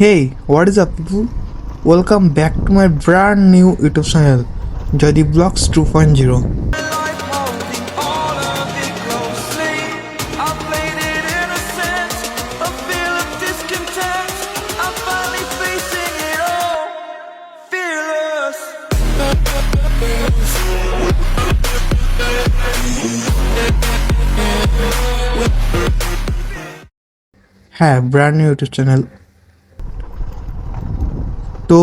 Hey, what is up, people? Welcome back to my brand new YouTube channel, Joydeep Vlogs 2.0. হ্যাঁ, brand new YouTube channel. তো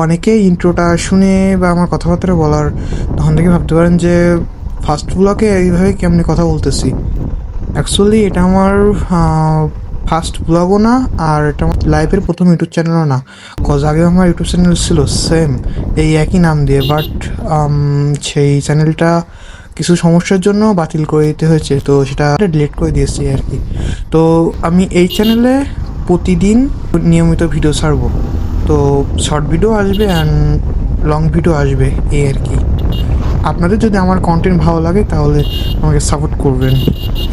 অনেকেই ইন্ট্রোটা শুনে বা আমার কথাবার্তা বলার তখন থেকে ভাবতে পারেন যে ফার্স্ট ব্লগে এইভাবে কেমনি কথা বলতেছি। অ্যাকচুয়ালি এটা আমার ফার্স্ট ব্লগও না, আর এটা আমার লাইফের প্রথম ইউটিউব চ্যানেলও না। কজ আগে আমার ইউটিউব চ্যানেল ছিল সেম এই একই নাম দিয়ে, বাট সেই চ্যানেলটা কিছু সমস্যার জন্য বাতিল করে দিতে হয়েছে, তো সেটা ডিলিট করে দিয়েছি আর কি। তো আমি এই চ্যানেলে প্রতিদিন নিয়মিত ভিডিও ছাড়বো, তো শর্ট ভিডিও আসবে অ্যান্ড লং ভিডিও আসবে, এই আর কি। আপনাদের যদি আমার কন্টেন্ট ভালো লাগে তাহলে আমাকে সাপোর্ট করবেন,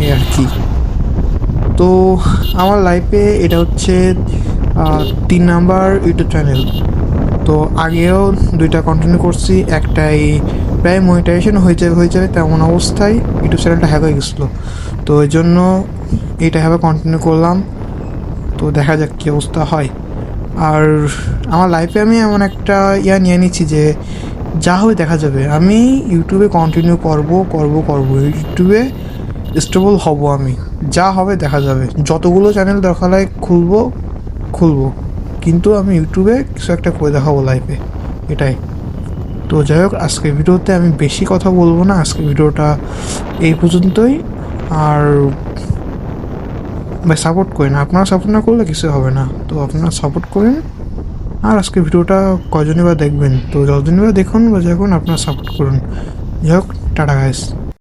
এই আর কি। তো আমার লাইফে এটা হচ্ছে 3 নাম্বার ইউটিউব চ্যানেল। তো আগেও 2টা কন্টিনিউ করছি, একটাই প্রায় মনিটাইজেশন হয়ে যাবে তেমন অবস্থায় ইউটিউব চ্যানেলটা হ্যাক হয়ে গেছিলো, তো এই জন্য এইটা হ্যাভে কন্টিনিউ করলাম। তো দেখা যাক কী অবস্থা হয়। আর আমার লাইফে আমি এমন একটা নিয়ে নিচ্ছি যে যা হবে দেখা যাবে। আমি ইউটিউবে কন্টিনিউ করব, ইউটিউবে স্টেবল হব। আমি যা হবে দেখা যাবে, যতগুলো চ্যানেল দরকার হয় খুলবো, কিন্তু আমি ইউটিউবে কিছু একটা করে দেখাবো লাইফে, এটাই। তো যাই হোক, আজকের ভিডিওতে আমি বেশি কথা বলবো না, আজকের ভিডিওটা এই পর্যন্তই। আর ভাই সাপোর্ট করেন, আপনারা সাপোর্ট না করলে কিছু হবে না, তো আপনারা সাপোর্ট করেন। আর আজকে ভিডিওটা কজনই বা দেখবেন, তো যতদিনই বা দেখুন বা যখন আপনারা সাপোর্ট করুন। যাই হোক, টাটা গাইস।